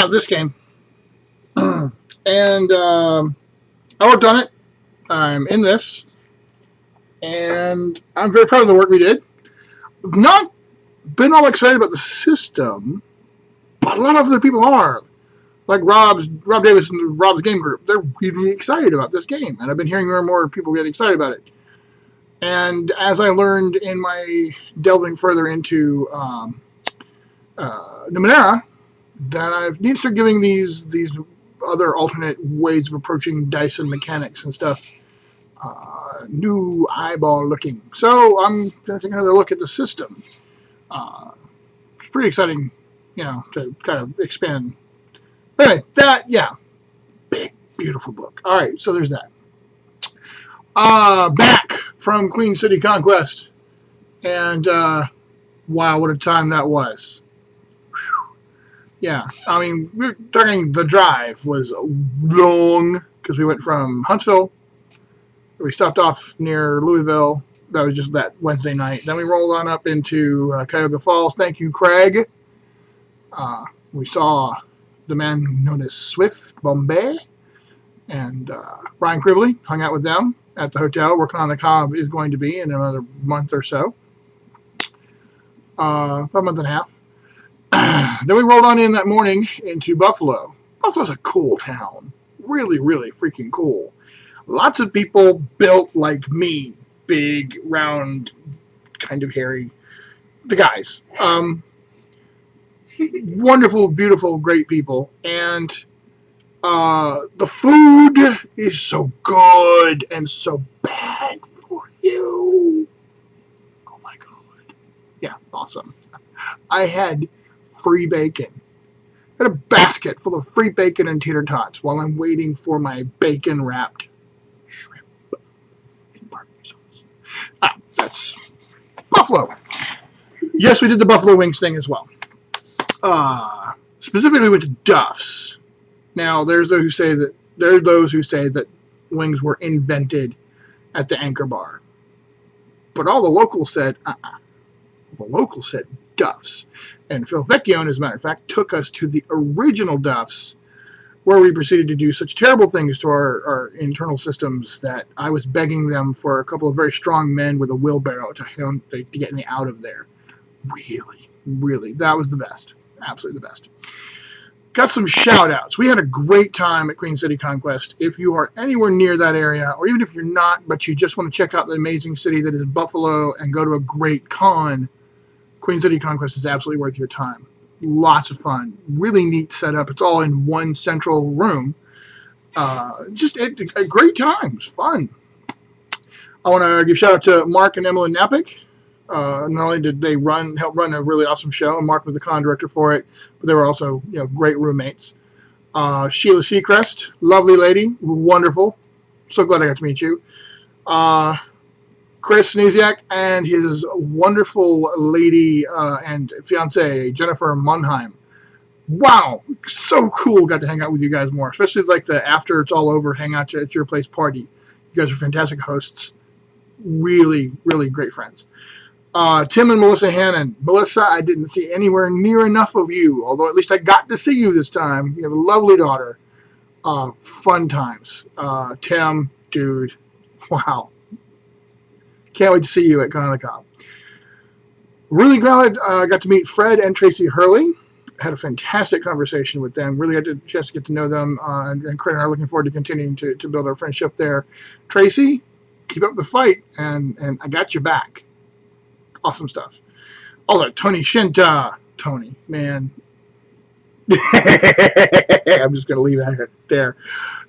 yeah, this game. And I worked on it. I'm in this. And I'm very proud of the work we did. Not been all excited about the system, but a lot of other people are. Like Rob Davis and Rob's game group. They're really excited about this game. And I've been hearing more and more people get excited about it. And as I learned in my delving further into Numenera, that I need to start giving these other alternate ways of approaching dice and mechanics and stuff new eyeball looking. So I'm going to take another look at the system. It's pretty exciting, to kind of expand. Anyway, big, beautiful book. All right, so there's that. Back from Queen City Conquest. And, wow, what a time that was. Whew. Yeah, I mean, we're talking the drive was long, because we went from Huntsville, we stopped off near Louisville, that was just that Wednesday night. Then we rolled on up into Cuyahoga Falls. Thank you, Craig. We saw the man known as Swift Bombay, and Brian Cribley, hung out with them at the hotel. Working on the Cobb is going to be in another month or so. About a month and a half. Then we rolled on in that morning into Buffalo. Buffalo's a cool town. Really, really freaking cool. Lots of people built like me. Big, round, kind of hairy. The guys. Wonderful, beautiful, great people. And the food is so good and so bad for you. Oh my God. Yeah, awesome. I had free bacon. I had a basket full of free bacon and tater tots while I'm waiting for my bacon-wrapped shrimp in barbecue sauce. That's Buffalo. Yes, we did the Buffalo Wings thing as well. Specifically, we went to Duff's. Now, there are those who say that wings were invented at the Anchor Bar, but all the locals said, The locals said Duff's, and Phil Vecchione, as a matter of fact, took us to the original Duff's, where we proceeded to do such terrible things to our internal systems that I was begging them for a couple of very strong men with a wheelbarrow to get me out of there. Really, really, that was the best. Absolutely the best. Got some shout-outs. We had a great time at Queen City Conquest. If you are anywhere near that area, or even if you're not, but you just want to check out the amazing city that is Buffalo and go to a great con, Queen City Conquest is absolutely worth your time. Lots of fun. Really neat setup. It's all in one central room. Just a great time. It was fun. I want to give shout-out to Mark and Emily Napick. Not only did they help run a really awesome show, and Mark was the con director for it, but they were also, great roommates. Sheila Seacrest, lovely lady, wonderful. So glad I got to meet you. Chris Sneziak and his wonderful lady and fiance Jennifer Monheim. Wow, so cool. Got to hang out with you guys more, especially like the after it's all over, hang out at your place party. You guys are fantastic hosts. Really, really great friends. Tim and Melissa Hannon. Melissa, I didn't see anywhere near enough of you, although at least I got to see you this time. You have a lovely daughter. Fun times. Tim, dude, wow. Can't wait to see you at Con on the Cob. Really glad I got to meet Fred and Tracy Hurley. Had a fantastic conversation with them. Really had a chance to get to know them. And Craig and I are looking forward to continuing to build our friendship there. Tracy, keep up the fight, and I got your back. Awesome stuff. Also, Tony Shaintar. Tony, man. I'm just going to leave it there.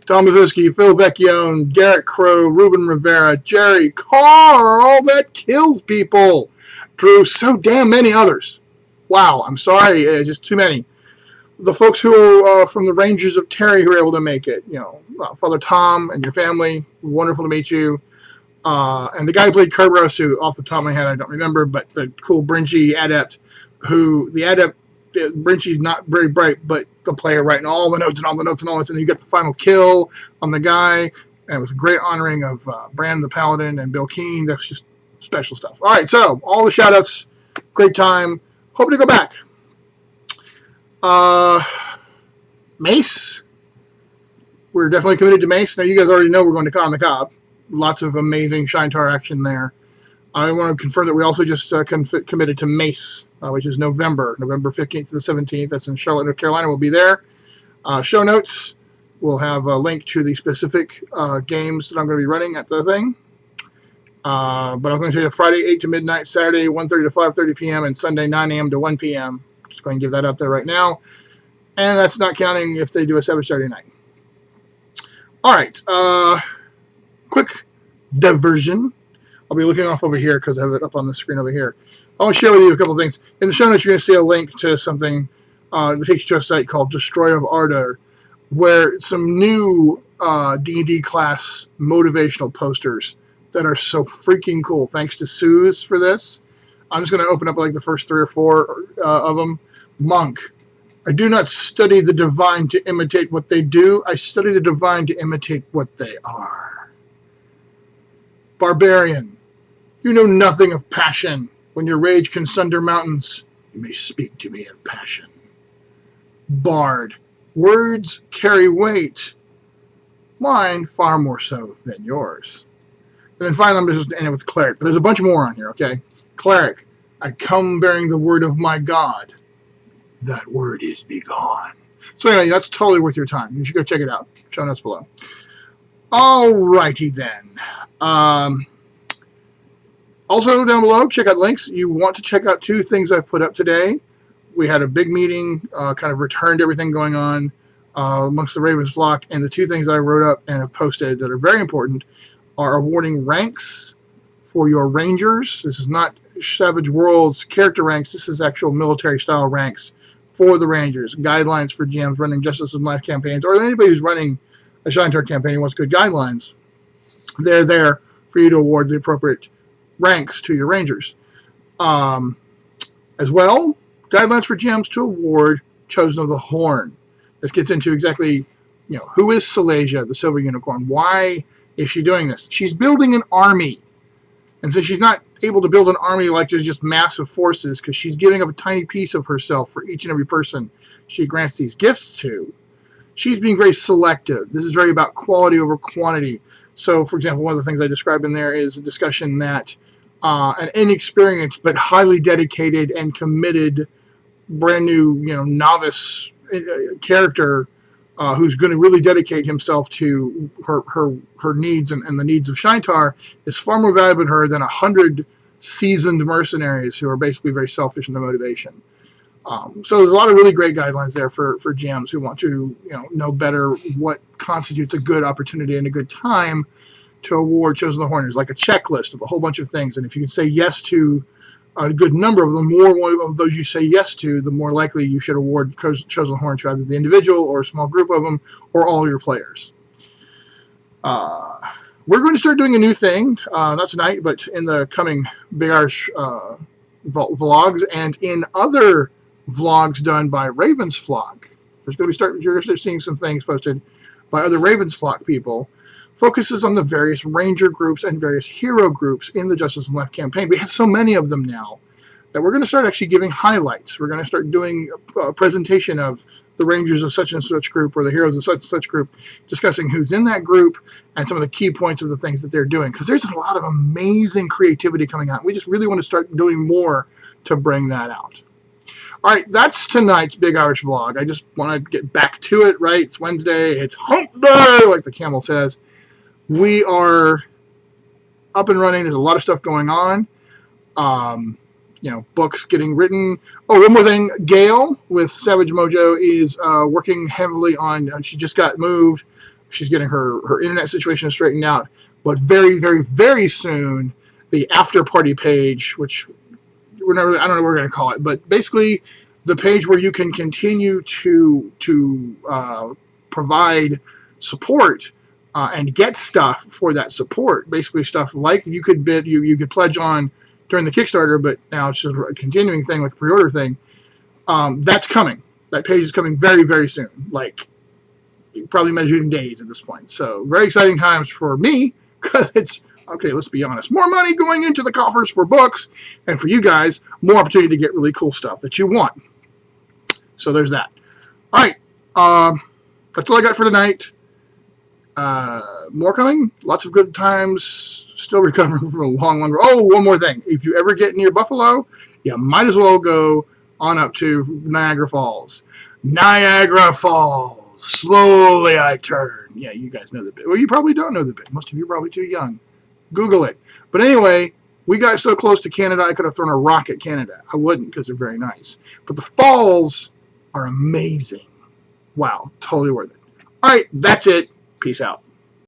Tom Mazuski, Phil Vecchione, Garrett Crow, Ruben Rivera, Jerry Carl, that kills people. Drew, so damn many others. Wow, I'm sorry, just too many. The folks who are from the Rangers of Terry who were able to make it, Father Tom and your family, wonderful to meet you. And the guy who played Kerberos, who off the top of my head I don't remember, but the cool Brinchy adept, Brinchy's not very bright, but the player writing all the notes, and you get the final kill on the guy, and it was a great honoring of Brand the Paladin and Bill Keane. That's just special stuff. All right, so all the shout-outs, great time. Hope to go back. MACE. We're definitely committed to MACE. Now, you guys already know we're going to Con the Cob. Lots of amazing Shaintar action there. I want to confirm that we also just committed to MACE, which is November 15th to the 17th. That's in Charlotte, North Carolina. We'll be there. Show notes. We'll have a link to the specific games that I'm going to be running at the thing. But I'm going to tell you Friday 8 to midnight, Saturday 1:30 to 5:30 p.m., and Sunday 9 a.m. to 1 p.m. Just going to give that out there right now. And that's not counting if they do a Savage Saturday night. All right. Quick diversion. I'll be looking off over here because I have it up on the screen over here. I want to share with you a couple of things. In the show notes, you're going to see a link to something that takes you to a site called Destroy of Ardor, where some new D&D class motivational posters that are so freaking cool. Thanks to Sooz for this. I'm just going to open up like the first 3 or 4 of them. Monk. I do not study the divine to imitate what they do. I study the divine to imitate what they are. Barbarian. You know nothing of passion. When your rage can sunder mountains, you may speak to me of passion. Bard. Words carry weight. Mine far more so than yours. And then finally, I'm just ending with Cleric. But there's a bunch more on here, okay? Cleric. I come bearing the word of my God. That word is begone. So anyway, that's totally worth your time. You should go check it out. Show notes below. Alrighty then. Also down below, check out links. You want to check out 2 things I've put up today. We had a big meeting, kind of returned everything going on amongst the Ravens flock, and the 2 things that I wrote up and have posted that are very important are awarding ranks for your Rangers. This is not Savage Worlds character ranks. This is actual military style ranks for the Rangers. Guidelines for GMs running Justice of Life campaigns, or anybody who's running a Shaintar campaign who wants good guidelines. They're there for you to award the appropriate ranks to your Rangers. As well, guidelines for GMs to award Chosen of the Horn. This gets into exactly, who is Salasia, the Silver Unicorn? Why is she doing this? She's building an army. And so she's not able to build an army like there's just massive forces, because she's giving up a tiny piece of herself for each and every person she grants these gifts to. She's being very selective. This is very about quality over quantity. So, for example, one of the things I described in there is a discussion that an inexperienced but highly dedicated and committed brand new, novice character who's going to really dedicate himself to her needs and the needs of Shaintar is far more valuable to her than 100 seasoned mercenaries who are basically very selfish in their motivation. So there's a lot of really great guidelines there for GMs who want to know better what constitutes a good opportunity and a good time to award Chosen of the Horn. There's like a checklist of a whole bunch of things, and if you can say yes to a good number of them, more of those you say yes to, the more likely you should award Chosen of the Horn to either the individual or a small group of them or all your players. We're going to start doing a new thing, not tonight, but in the coming Big Irish vlogs and in other vlogs done by Ravens Flock. You're going to start seeing some things posted by other Ravens Flock people. Focuses on the various ranger groups and various hero groups in the Justice and Life campaign. We have so many of them now that we're going to start actually giving highlights. We're going to start doing a presentation of the rangers of such and such group or the heroes of such and such group, discussing who's in that group and some of the key points of the things that they're doing. Because there's a lot of amazing creativity coming out. We just really want to start doing more to bring that out. All right, that's tonight's Big Irish vlog. I just want to get back to it, right? It's Wednesday. It's hump day, like the camel says. We are up and running. There's a lot of stuff going on. Books getting written. Oh, one more thing. Gail with Savage Mojo is working heavily on, she just got moved. She's getting her internet situation straightened out. But very, very, very soon, the after party page, which we're not really, I don't know what we're going to call it, but basically the page where you can continue to provide support and get stuff for that support. Basically stuff like you could pledge on during the Kickstarter, but now it's just a continuing thing, like a pre-order thing. That's coming. That page is coming very, very soon. Like, probably measured in days at this point. So, very exciting times for me, because it's, okay, let's be honest, more money going into the coffers for books, and for you guys, more opportunity to get really cool stuff that you want. So, there's that. All right. That's all I got for tonight. More coming. Lots of good times. Still recovering from a long one. Oh, one more thing. If you ever get near Buffalo, you might as well go on up to Niagara Falls. Niagara Falls. Slowly I turn. Yeah, you guys know the bit. Well, you probably don't know the bit. Most of you are probably too young. Google it. But anyway, we got so close to Canada, I could have thrown a rock at Canada. I wouldn't because they're very nice. But the falls are amazing. Wow, totally worth it. All right, that's it. Peace out.